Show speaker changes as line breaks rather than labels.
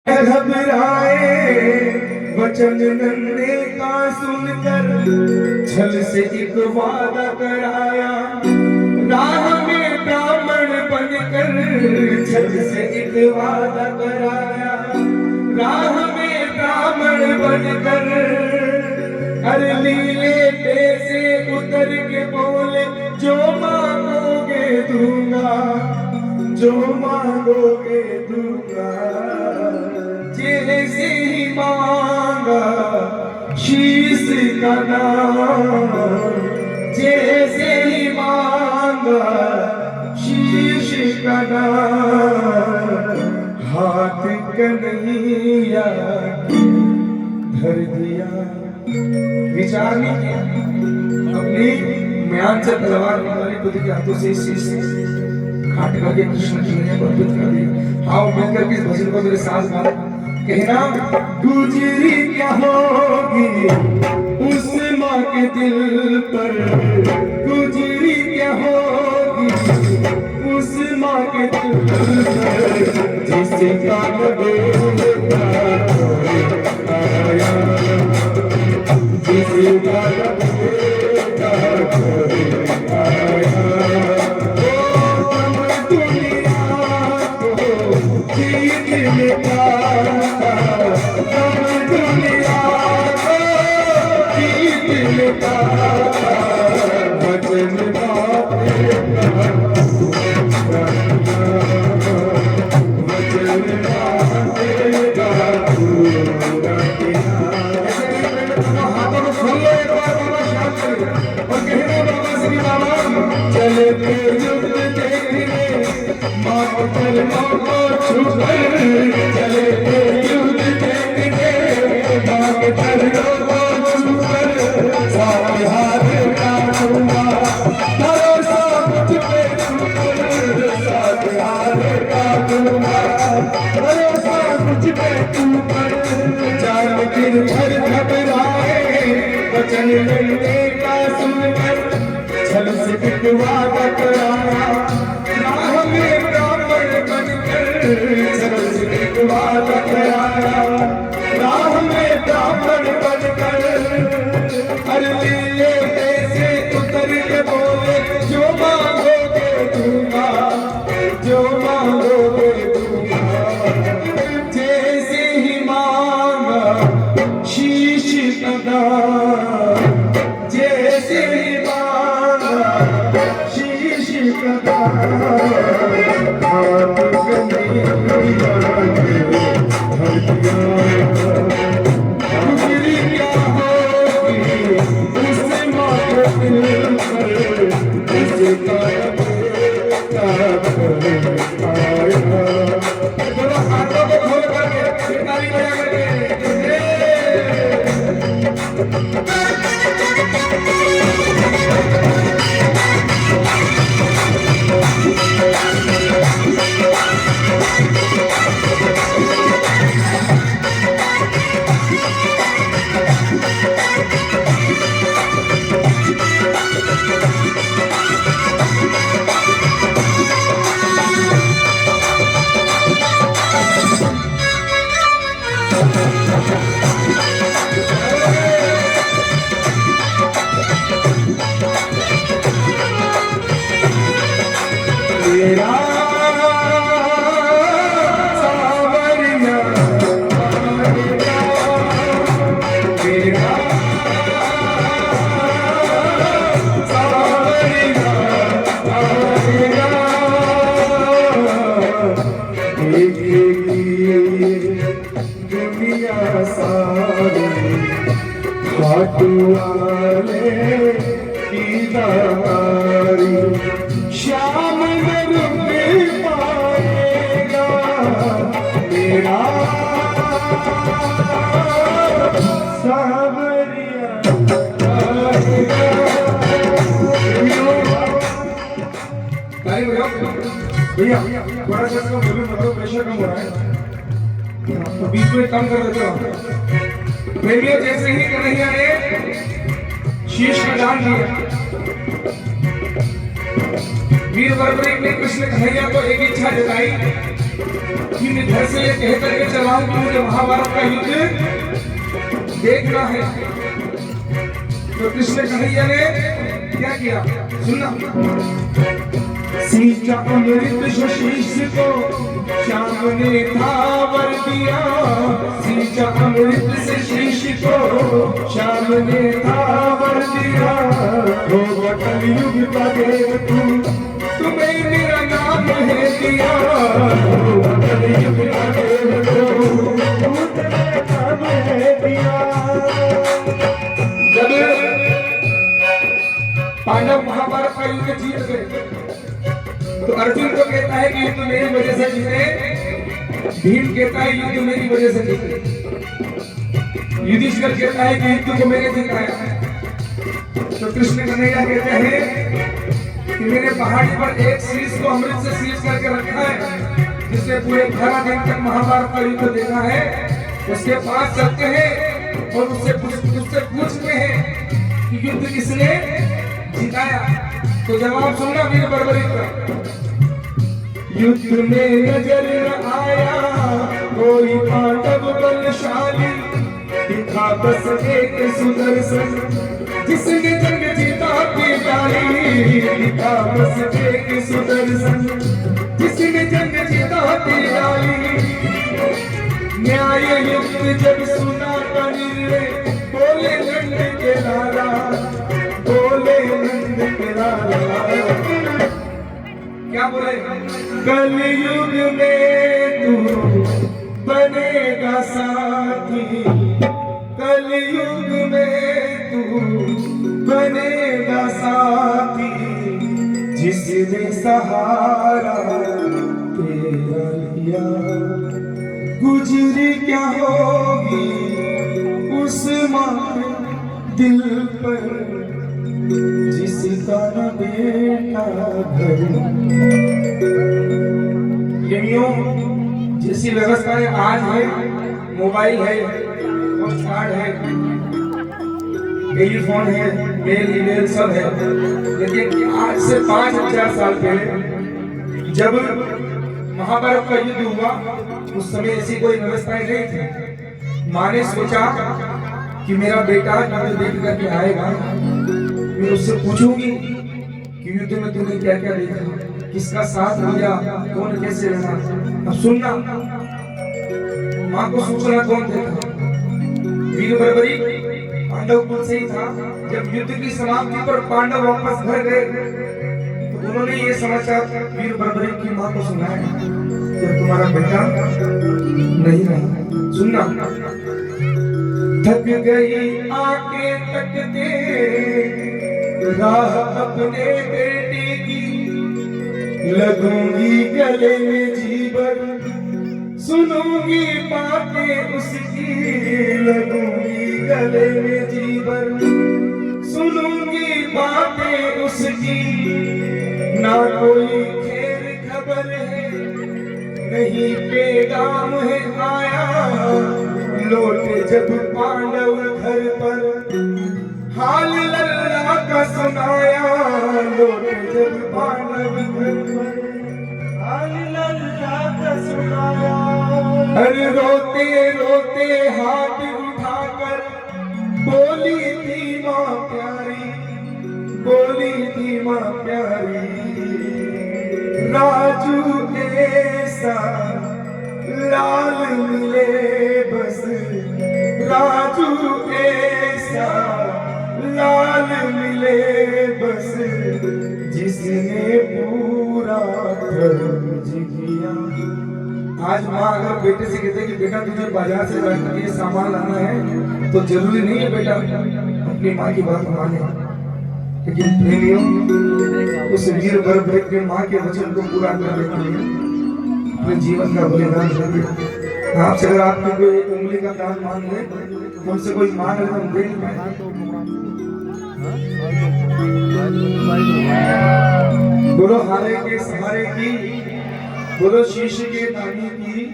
घबराए वचन नन्हे का सुनकर छल से एक वादा कराया। राह में ब्राह्मण बनकर छल से एक वादा कराया। राह में ब्राह्मण बनकर अरे लीले पैसे उतर के बोले जो मांगोगे दूंगा, जो मांगोगे दूंगा। जैसे ही मांगा शीश का दाम, जैसे ही मांगा शीश का दाम, हाथ कन्हैया धर दिया। विचार नहीं किया, अपनी म्यान से तलवार निकाली, बुद्ध के हाथों से शीश काट करके कृष्ण जी ने अर्पित कर दिया। आओ मिलकर के इस भजन को मेरे साथ गाओ। कहना गुजरी क्या होगी उस माँ के दिल पर, गुजरी क्या होगी उस माँ के दिल पर, जिसका बेटा आया, जिसका बेटा आया। वचन नन्हे का सुनकर छल से एक वादा कराया। राह में ब्राह्मण बनकर छल से एक वादा कराया। राह में ब्राह्मण बनकर अरे लीले पैसे उतर के बोले जो मांगोगे दूंगा, जो मांगोगे दूंगा। जैसे ही मांगा शीश का दाम, जैसे ही मांगा शीश का दाम, हाथ कन्हैया धर दिया। गुजरी क्या होगी उस माँ के दिल पर, जिसका बेटा आया। दोनों हाथों को खोल करके ताली बजा करके श्याम न रुक पाएगा मेरा सावरिया। भैया थोड़ा सा इसका वॉल्यूम मतलब प्रेशर कम हो रहा है, तो बीच में कम कर देते हो। प्रेमियों जैसे ही कन्हैया ने शीश का दान दिया, वीर वरवरी ने कृष्ण कन्हैया को एक इच्छा जताई कि मैं घर से ये कह करके चलाऊं कि मुझे महाभारत का युद्ध देखना है। तो कृष्ण कन्हैया ने क्या किया सुनना। सींचा अमृत शीश को श्याम ने था वर दिया, सींचा अमृत से शीश को श्याम ने था वर दिया। हो कलयुग का देव तू, तुम्हें मेरा नाम है दिया। हो कलयुग का देव तू, तुम्हें नाम है दिया। जब पांडव महाभारत का युद्ध जीत गए तो अर्जुन को कहता है कि युद्ध मेरी वजह से जीते, भीम कहता है युद्ध मेरी वजह से जीते, युधिष्ठिर कहता है कि युद्ध को मैंने जिताया। तो कृष्ण कन्हैया कहते हैं कि मैंने पहाड़ी पर एक शीश को अमृत से शीश करके रखा है, जिसने पूरे 18 दिन तक महाभारत का युद्ध देखा है। उसके पास चलते हैं और उससे पूछते हैं कि युद्ध किसने जिताया। तो जवाब सुनना वीर बर्बरी का। युद्ध में नजर न आया कोई पांडव बलशाली, दिखा बस एक सुदर्शन जिसने जंग जीता की डाली। दिखा बस एक सुदर्शन जिसने जंग जीता की डाली। न्याय युद्ध जब सुना का निर्णय, बोले नंद के लाला, बोले नंद के लाला। क्या बोले? कलयुग में तू बनेगा साथी, कलयुग में तू बनेगा साथी, जिसने सहारा तेरा लिया। गुजरी क्या होगी उस माँ दिल पर, जिसका न बेटा घर। जैसी व्यवस्थाएं आज है, मोबाइल है, पोस्ट कार्ड है, टेलीफोन है, मेल ईमेल सब है, लेकिन आज से 5000 साल पहले जब महाभारत का युद्ध हुआ उस समय ऐसी कोई व्यवस्थाएं नहीं थी। माँ ने सोचा कि मेरा बेटा युद्ध देख करके आएगा, मैं उससे पूछूंगी कि युद्ध में तूने क्या क्या देखा, किसका साथ दिया, कौन कैसे रहा। अब सुनना, माँ को सूचना कौन देता? वीर बर्बरी पांडव कुल से ही था। जब युद्ध की समाप्ति पर पांडव वापस घर गए तो उन्होंने ये समाचार वीर बर्बरी की माँ को सुनाया कि तुम्हारा बेटा नहीं रहा। सुनना, थक गई आके तकते राह अपने बेटे की, लगूंगी गले में जीवन सुनूंगी बातें उसकी। लगूंगी गले में जीवन सुनूंगी बातें उसकी। ना कोई खैर खबर है, नहीं पैगाम है आया। लौटे जब पांडव घर पर, हाल लल्ला का सुनाया। लौटे जब पांडव घर पर, हाल लल्ला का सुनाया। अरे रोते रोते हाथ उठाकर बोली थी माँ प्यारी, बोली थी माँ प्यारी। राजू ऐसा लाल मिले बस, राजू ऐसा लाल मिले बस, जिसने पूरा फर्ज किया। आज माँ अगर बेटे से कहते कि बेटा तुझे बाजार से जाकर ये सामान लाना है, तो जरूरी नहीं है बेटा अपनी माँ की बात माने। लेकिन प्रेमियों, उस वीर बर्बरी के माँ के वचन को पूरा करने के लिए अपने जीवन का बलिदान कर दिया। आपसे अगर आपकी कोई एक उंगली का दान मांग ले, हमसे कोई मांग ले, हम दे नहीं पाए। बोलो हारे के सहारे की, बोलो शीश के दानी की।